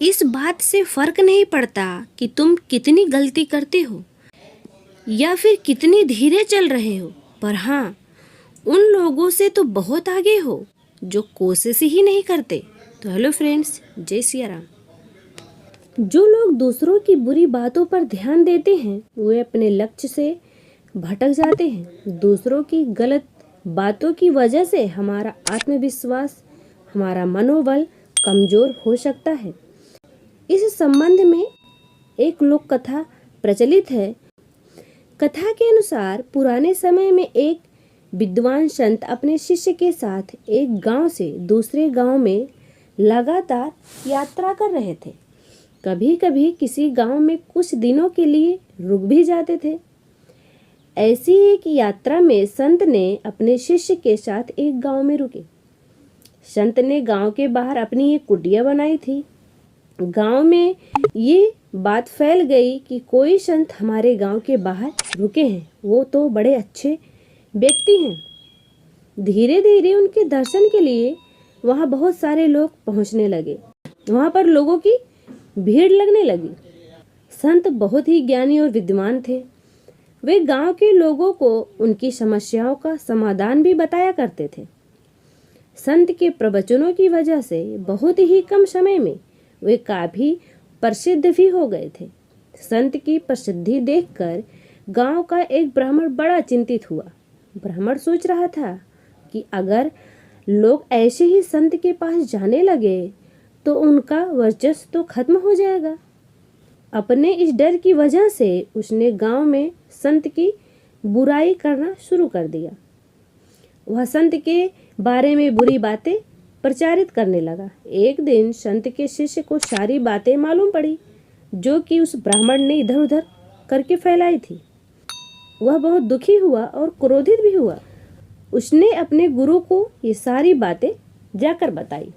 इस बात से फर्क नहीं पड़ता कि तुम कितनी गलती करते हो या फिर कितनी धीरे चल रहे हो, पर हाँ, उन लोगों से तो बहुत आगे हो जो कोशिश ही नहीं करते। तो हेलो फ्रेंड्स, जय सिया राम। जो लोग दूसरों की बुरी बातों पर ध्यान देते हैं वे अपने लक्ष्य से भटक जाते हैं। दूसरों की गलत बातों की वजह से हमारा आत्मविश्वास, हमारा मनोबल कमजोर हो सकता है। इस संबंध में एक लोक कथा प्रचलित है। कथा के अनुसार पुराने समय में एक विद्वान संत अपने शिष्य के साथ एक गांव से दूसरे गांव में लगातार यात्रा कर रहे थे। कभी कभी किसी गांव में कुछ दिनों के लिए रुक भी जाते थे। ऐसी एक यात्रा में संत ने अपने शिष्य के साथ एक गांव में रुके। संत ने गांव के बाहर अपनी एक कुटिया बनाई थी। गांव में ये बात फैल गई कि कोई संत हमारे गांव के बाहर रुके हैं, वो तो बड़े अच्छे व्यक्ति हैं। धीरे धीरे उनके दर्शन के लिए वहां बहुत सारे लोग पहुंचने लगे। वहां पर लोगों की भीड़ लगने लगी। संत बहुत ही ज्ञानी और विद्वान थे। वे गांव के लोगों को उनकी समस्याओं का समाधान भी बताया करते थे। संत के प्रवचनों की वजह से बहुत ही कम समय में वे काफी प्रसिद्ध भी हो गए थे। संत की प्रसिद्धि देखकर गांव का एक ब्राह्मण बड़ा चिंतित हुआ। ब्राह्मण सोच रहा था कि अगर लोग ऐसे ही संत के पास जाने लगे तो उनका वर्चस्व तो खत्म हो जाएगा। अपने इस डर की वजह से उसने गांव में संत की बुराई करना शुरू कर दिया। वह संत के बारे में बुरी बातें प्रचारित करने लगा। एक दिन संत के शिष्य को सारी बातें मालूम पड़ी जो कि उस ब्राह्मण ने इधर उधर करके फैलाई थी। वह बहुत दुखी हुआ और क्रोधित भी हुआ। उसने अपने गुरु को ये सारी बातें जाकर बताई।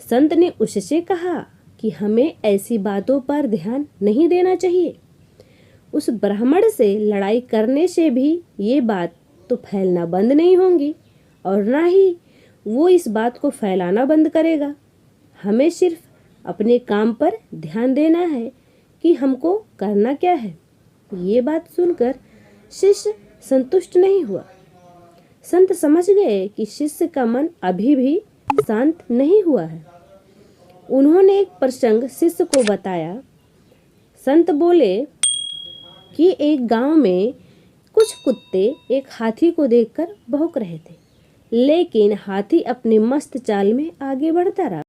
संत ने उससे कहा कि हमें ऐसी बातों पर ध्यान नहीं देना चाहिए। उस ब्राह्मण से लड़ाई करने से भी ये बात तो फैलना बंद नहीं होगी और ना ही वो इस बात को फैलाना बंद करेगा। हमें सिर्फ अपने काम पर ध्यान देना है कि हमको करना क्या है। ये बात सुनकर शिष्य संतुष्ट नहीं हुआ। संत समझ गए कि शिष्य का मन अभी भी शांत नहीं हुआ है। उन्होंने एक प्रसंग शिष्य को बताया। संत बोले कि एक गांव में कुछ कुत्ते एक हाथी को देखकर भौंक रहे थे, लेकिन हाथी अपने मस्त चाल में आगे बढ़ता रहा।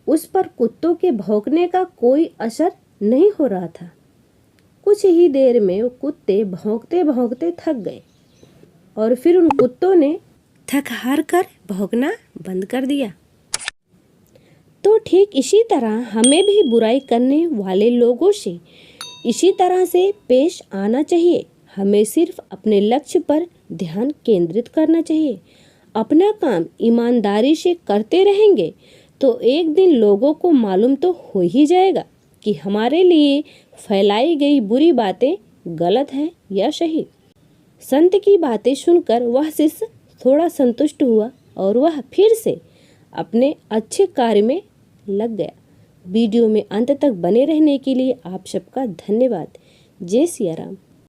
उस पर कुत्तों के भौंकने का कोई असर नहीं हो रहा था। कुछ ही देर में वो कुत्ते भौंकते भौंकते थक गए और फिर उन कुत्तों ने थक हार कर भौंकना बंद कर दिया। तो ठीक इसी तरह हमें भी बुराई करने वाले लोगों से इसी तरह से पेश आना चाहिए। हमें सिर्फ अपने लक्ष्य पर ध्यान केंद्रित करना चाहिए। अपना काम ईमानदारी से करते रहेंगे तो एक दिन लोगों को मालूम तो हो ही जाएगा कि हमारे लिए फैलाई गई बुरी बातें गलत हैं या सही। संत की बातें सुनकर वह शिष्य थोड़ा संतुष्ट हुआ और वह फिर से अपने अच्छे कार्य में लग गया। वीडियो में अंत तक बने रहने के लिए आप सबका धन्यवाद। जय सिया राम।